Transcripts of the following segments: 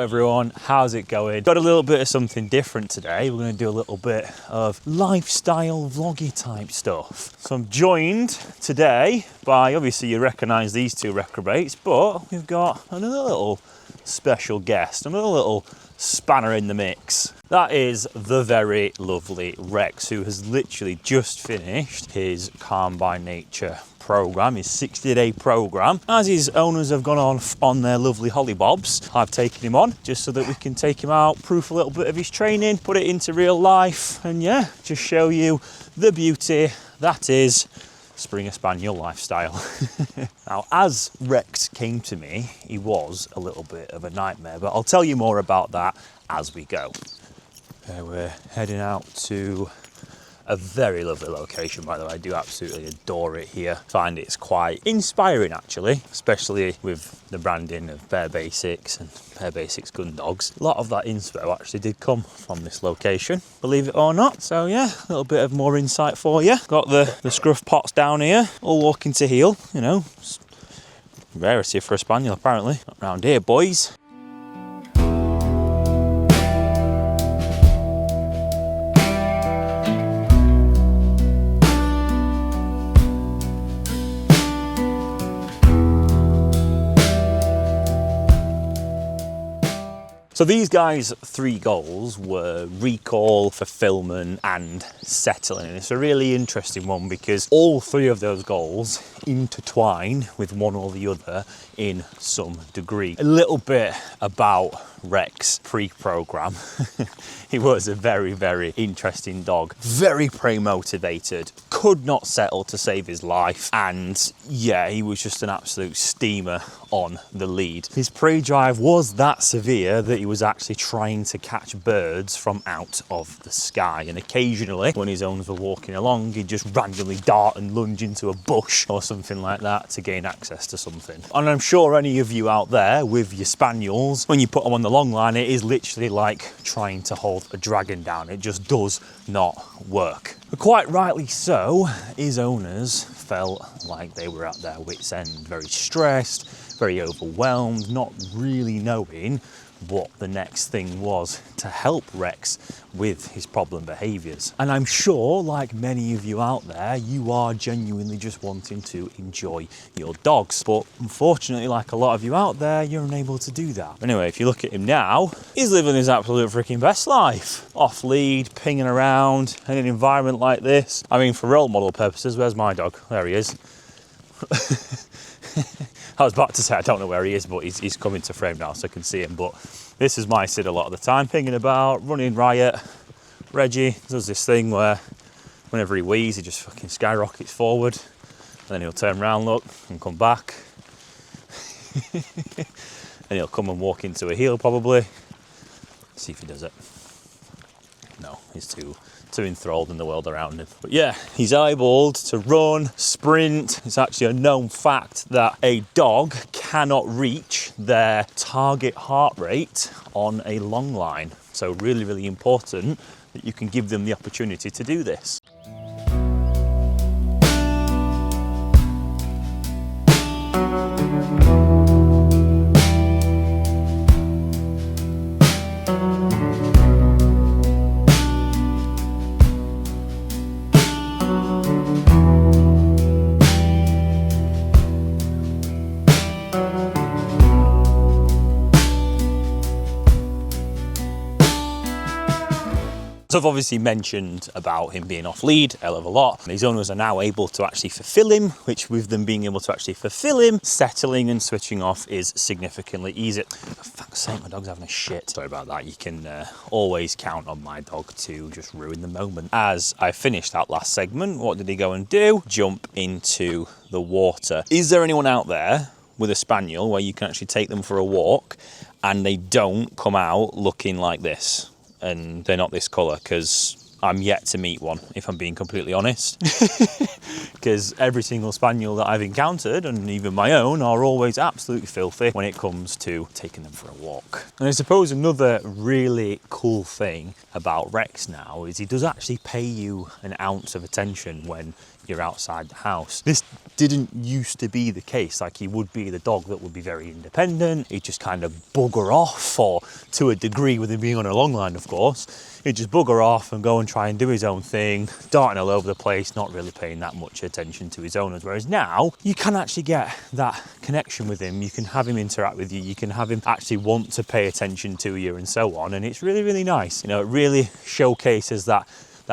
everyone, how's it going? Got a little bit of something different today. We're going to do a little bit of lifestyle vloggy type stuff. So I'm joined today by, obviously you recognise these two reprobates, but we've got another little special guest, another little spanner in the mix. That is the very lovely Rex, who has literally just finished his Calm by Nature program, his 60-day program. As his owners have gone on their lovely hollybobs, I've taken him on just so that we can take him out, proof a little bit of his training, put it into real life, and yeah, just show you the beauty that is Springer Spaniel lifestyle. Now, as Rex came to me, he was a little bit of a nightmare, but I'll tell you more about that as we go. We're heading out to a very lovely location, by the way. I do absolutely adore it here. Find it's quite inspiring, actually, especially with the branding of Bear Basics and Bear Basics Gun Dogs. A lot of that inspo actually did come from this location, believe it or not. So yeah, a little bit of more insight for you. Got the scruff pots down here, all walking to heel, you know. Rarity for a spaniel, apparently. Not round here, boys. So these guys' three goals were recall, fulfillment, and settling. And it's a really interesting one because all three of those goals intertwine with one or the other in some degree. A little bit about Rex pre-program. He was a very, very interesting dog. Very prey motivated, could not settle to save his life. And yeah, he was just an absolute steamer on the lead. His prey drive was that severe that he was actually trying to catch birds from out of the sky. And occasionally, when his owners were walking along, he'd just randomly dart and lunge into a bush or something like that to gain access to something. And I'm sure any of you out there with your spaniels, when you put them on the long line, it is literally like trying to hold a dragon down. It just does not work. But quite rightly so, his owners felt like they were at their wits' end, very stressed, very overwhelmed, not really knowing what the next thing was to help Rex with his problem behaviours. And I'm sure, like many of you out there, you are genuinely just wanting to enjoy your dogs. But unfortunately, like a lot of you out there, you're unable to do that. Anyway, if you look at him now, he's living his absolute freaking best life. Off lead, pinging around in an environment like this. I mean, for role model purposes, where's my dog? There he is. I was about to say I don't know where he is, but he's coming to frame now so I can see him. But this is my Sid a lot of the time, pinging about, running riot. Reggie does this thing where whenever he wheezes, he just fucking skyrockets forward. And then he'll turn around, look, and come back. And he'll come and walk into a heel probably. See if he does it. No, he's too enthralled in the world around him. But yeah, he's able to run, sprint. It's actually a known fact that a dog cannot reach their target heart rate on a long line. So really, really important that you can give them the opportunity to do this. So I've obviously mentioned about him being off lead a hell of a lot. And his owners are now able to actually fulfill him, which with them being able to actually fulfill him, settling and switching off is significantly easier. For fuck's sake, my dog's having a shit. Sorry about that. You can always count on my dog to just ruin the moment. As I finished that last segment, what did he go and do? Jump into the water. Is there anyone out there with a spaniel where you can actually take them for a walk and they don't come out looking like this? And they're not this colour, because I'm yet to meet one, if I'm being completely honest. Because every single spaniel that I've encountered, and even my own, are always absolutely filthy when it comes to taking them for a walk. And I suppose another really cool thing about Rex now is he does actually pay you an ounce of attention when you're outside the house. This didn't used to be the case. Like, he would be the dog that would be very independent. He'd just kind of bugger off, or to a degree with him being on a long line, of course, he'd just bugger off and go and try and do his own thing, darting all over the place, not really paying that much attention to his owners. Whereas now, you can actually get that connection with him. You can have him interact with you. You can have him actually want to pay attention to you and so on. And it's really, really nice. You know, it really showcases that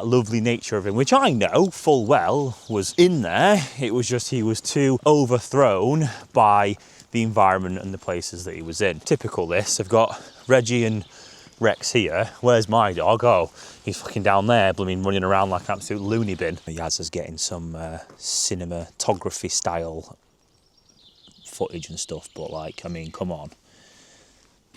lovely nature of him, which I know full well was in there. It was just he was too overthrown by the environment and the places that he was in. Typical this. I've got Reggie and Rex here. Where's my dog? Oh, he's fucking down there, blooming running around like an absolute loony bin. Yaz is getting some cinematography style footage and stuff, but like, I mean, come on.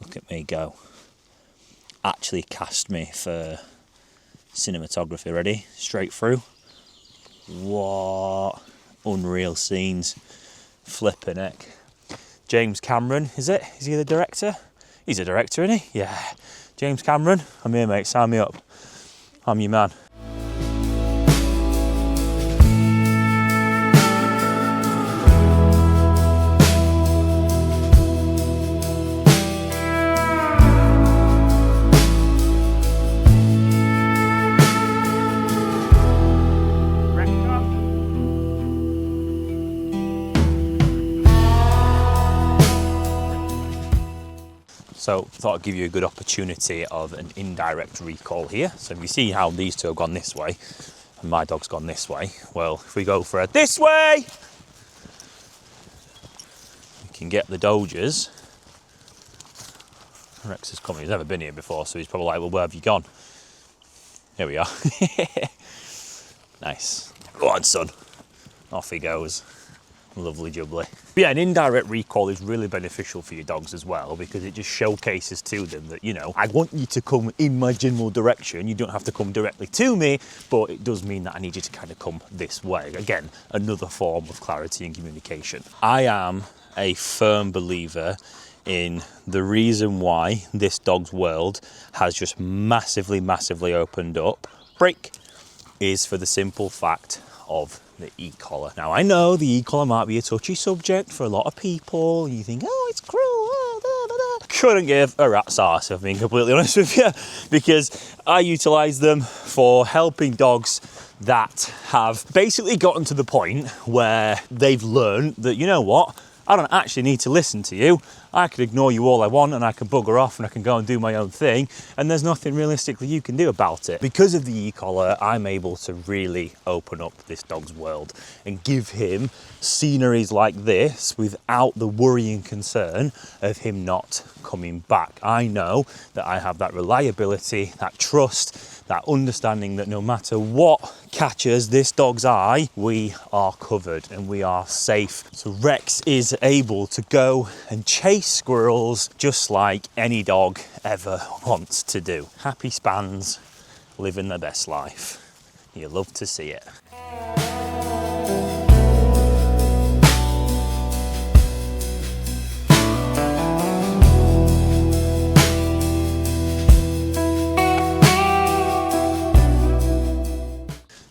Look at me go. Actually cast me for cinematography. Ready? Straight through. What unreal scenes. Flipping heck. James Cameron, is it? Is he the director? He's a director, isn't he? Yeah. James Cameron, I'm here, mate. Sign me up. I'm your man. So thought I'd give you a good opportunity of an indirect recall here. So if you see how these two have gone this way and my dog's gone this way, well, if we go for a this way, we can get the Dogers. Rex has come, he's never been here before, so he's probably like, well, where have you gone? Here we are. Nice. Go on, son. Off he goes. Lovely jubbly. But yeah, an indirect recall is really beneficial for your dogs as well, because it just showcases to them that, you know, I want you to come in my general direction. You don't have to come directly to me, but it does mean that I need you to kind of come this way. Again, another form of clarity and communication. I am a firm believer in the reason why this dog's world has just massively, massively opened up. Break. Is for the simple fact of the e-collar. Now, I know the e-collar might be a touchy subject for a lot of people. You think, oh, it's cruel. Couldn't give a rat's arse, if I'm being completely honest with you, because I utilise them for helping dogs that have basically gotten to the point where they've learned that, you know what, I don't actually need to listen to you. I can ignore you all I want, and I can bugger off and I can go and do my own thing, and there's nothing realistically you can do about it. Because of the e-collar, I'm able to really open up this dog's world and give him sceneries like this without the worrying concern of him not coming back. I know that I have that reliability, that trust, that understanding that no matter what catches this dog's eye, we are covered and we are safe. So Rex is able to go and chase squirrels just like any dog ever wants to do. Happy spans, living their best life. You love to see it.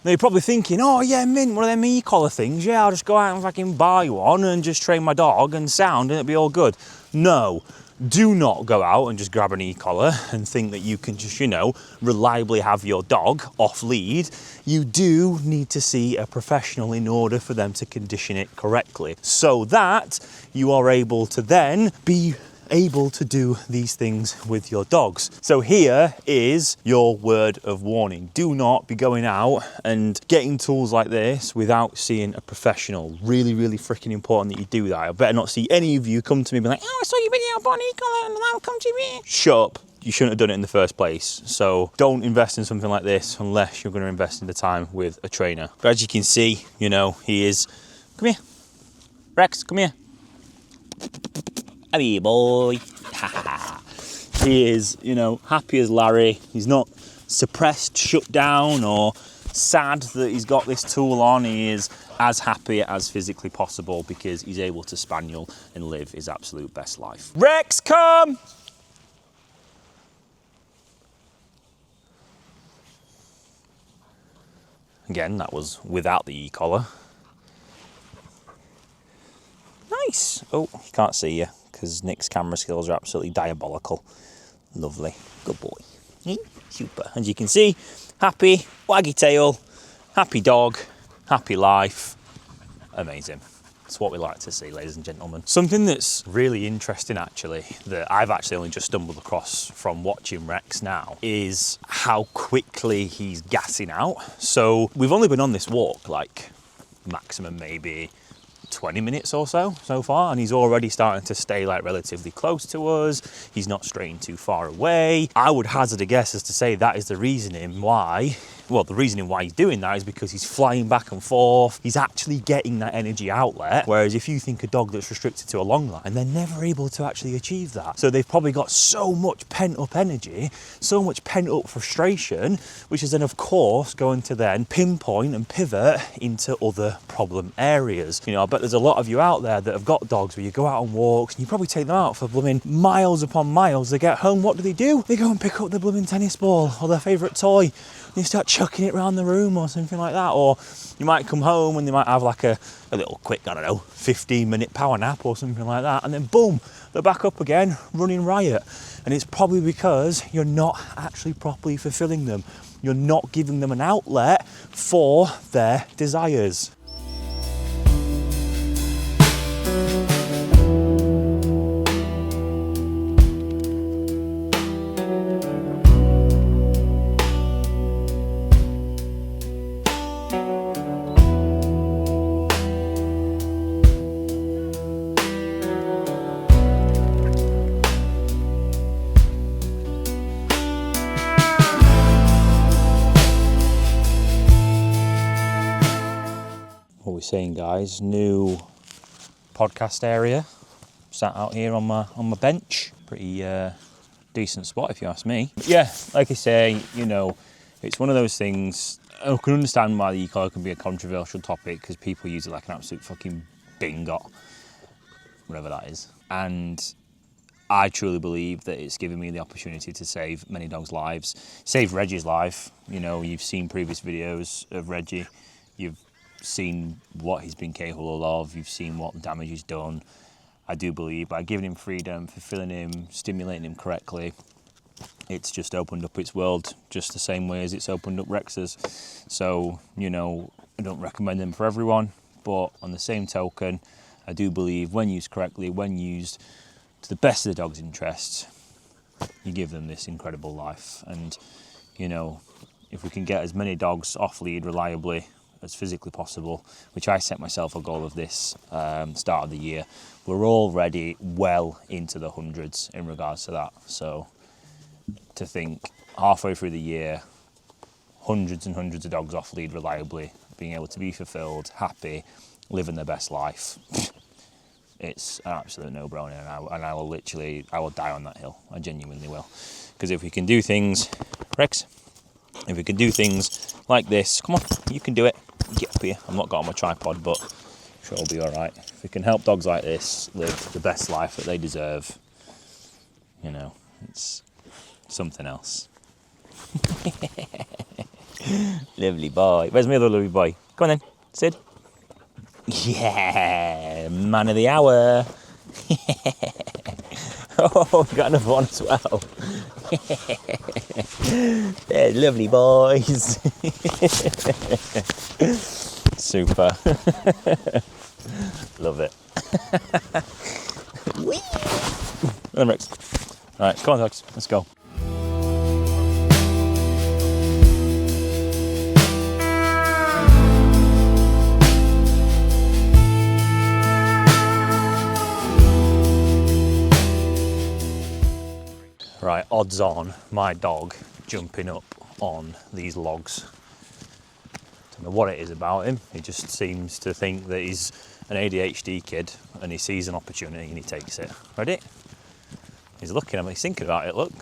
Now you're probably thinking, oh yeah, mint, one of them e-collar things. Yeah, I'll just go out and fucking buy one and just train my dog and sound and it'll be all good. No, do not go out and just grab an e-collar and think that you can just, you know, reliably have your dog off lead. You do need to see a professional in order for them to condition it correctly, so that you are able to then be able to do these things with your dogs. So here is your word of warning. Do not be going out and getting tools like this without seeing a professional. Really, really freaking important that you do that. I better not see any of you come to me and be like, oh, I saw you video up on e-collar and now come to me. Shut up. You shouldn't have done it in the first place. So don't invest in something like this unless you're going to invest in the time with a trainer. But as you can see, you know, he is, come here, Rex, come here. Hey boy. He is, you know, happy as Larry. He's not suppressed, shut down, or sad that he's got this tool on. He is as happy as physically possible because he's able to spaniel and live his absolute best life. Rex, come! Again, that was without the e-collar. Nice. Oh, you can't see you because Nick's camera skills are absolutely diabolical. Lovely. Good boy. Super. As you can see, happy, waggy tail, happy dog, happy life. Amazing. It's what we like to see, ladies and gentlemen. Something that's really interesting, actually, that I've actually only just stumbled across from watching Rex now, is how quickly he's gassing out. So we've only been on this walk, like maximum maybe 20 minutes or so far, and he's already starting to stay like relatively close to us. He's not straying too far away. I would hazard a guess as to say that is the reasoning why. Well, the reasoning why he's doing that is because he's flying back and forth. He's actually getting that energy outlet. Whereas if you think a dog that's restricted to a long line, they're never able to actually achieve that. So they've probably got so much pent up energy, so much pent up frustration, which is then of course going to then pinpoint and pivot into other problem areas. You know, I bet there's a lot of you out there that have got dogs where you go out on walks and you probably take them out for blooming miles upon miles. They get home, what do? They go and pick up their blooming tennis ball or their favourite toy. You start chucking it around the room or something like that. Or you might come home and they might have like a little quick, 15-minute power nap or something like that. And then boom, they're back up again, running riot. And it's probably because you're not actually properly fulfilling them. You're not giving them an outlet for their desires. What we're saying, guys, new podcast area. Sat out here on my bench. Pretty decent spot if you ask me. But yeah, like I say, you know, it's one of those things. I can understand why the e-collar can be a controversial topic because people use it like an absolute fucking bingot, whatever that is. And I truly believe that it's given me the opportunity to save many dogs' lives, save Reggie's life. You know, you've seen previous videos of Reggie. You've seen what he's been capable of. You've seen what damage he's done. I do believe by giving him freedom, fulfilling him, stimulating him correctly, it's just opened up its world just the same way as it's opened up Rex's. So, you know, I don't recommend them for everyone, but on the same token, I do believe when used correctly, when used to the best of the dog's interests, you give them this incredible life. And, you know, if we can get as many dogs off lead reliably as physically possible, which I set myself a goal of this start of the year, we're already well into the hundreds in regards to that. So to think halfway through the year, hundreds and hundreds of dogs off lead reliably, being able to be fulfilled, happy, living their best life, it's an absolute no-brainer. And I will die on that hill. I genuinely will. Because if we can do things, Rex, if we can do things like this, come on, you can do it. Get up here. I'm not got on my tripod, but I'm sure it'll be all right. If we can help dogs like this live the best life that they deserve, you know, it's something else. Lovely boy. Where's my other lovely boy? Come on then, Sid. Yeah, man of the hour. Oh, we got another one as well. They're lovely boys. Super. Love it. Whee! Come on, Rex. All right, come on, dogs. Let's go. Right, odds on my dog jumping up on these logs. Don't know what it is about him. He just seems to think that he's an ADHD kid and he sees an opportunity and he takes it. Ready? He's looking at me, he's thinking about it, look.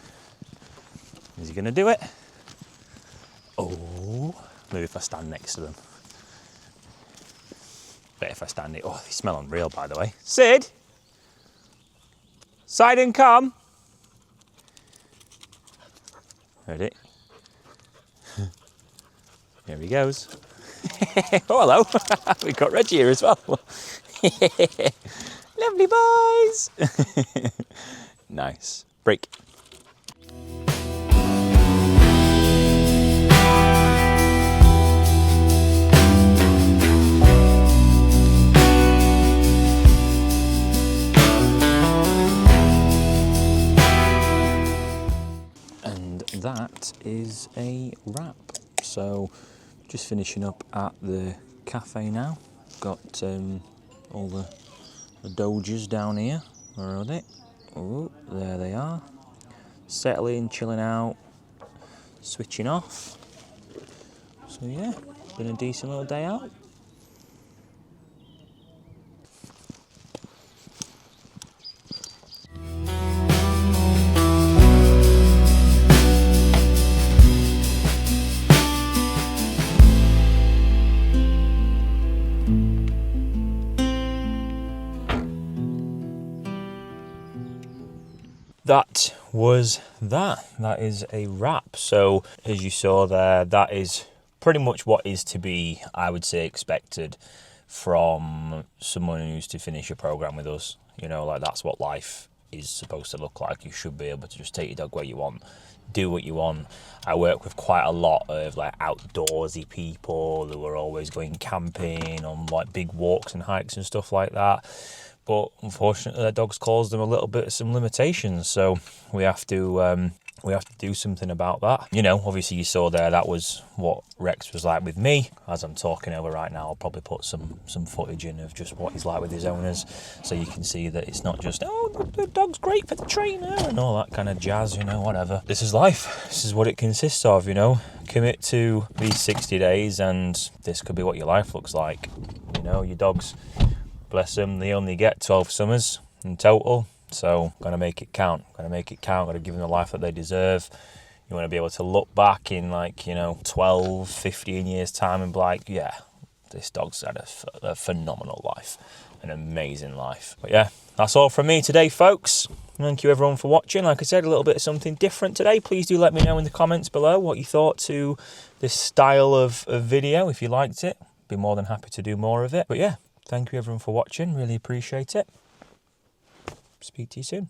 Is he going to do it? Oh, maybe if I stand next to them. Bet if I stand it, oh, they smell unreal, by the way. Sid? Side and come. Ready? Here he goes. Oh, hello. We've got Reggie here as well. Lovely boys. Nice. Break. And that is a wrap. So just finishing up at the cafe now. Got all the Doges down here. Where are they? Oh, there they are. Settling, chilling out, switching off. So yeah, been a decent little day out. That was that. That is a wrap. So as you saw there, that is pretty much what is to be, I would say, expected from someone who's to finish a program with us. You know, like that's what life is supposed to look like. You should be able to just take your dog where you want, do what you want. I work with quite a lot of like outdoorsy people who are always going camping on like big walks and hikes and stuff like that. But unfortunately, their dogs cause them a little bit of some limitations, so we have to do something about that. You know, obviously you saw there that was what Rex was like with me. As I'm talking over right now, I'll probably put some footage in of just what he's like with his owners, so you can see that it's not just, oh, the dog's great for the trainer and all that kind of jazz, you know, whatever. This is life. This is what it consists of, you know. Commit to these 60 days and this could be what your life looks like. You know, your dogs, bless them, they only get 12 summers in total, so gotta make it count, gotta give them the life that they deserve. You want to be able to look back in 12, 15 years time and be like, yeah, this dog's had a phenomenal life, an amazing life. But yeah, that's all from me today, folks. Thank you everyone for watching. Like I said, a little bit of something different today. Please do let me know in the comments below what you thought to this style of video. If you liked it, be more than happy to do more of it. But yeah, thank you everyone for watching, really appreciate it. Speak to you soon.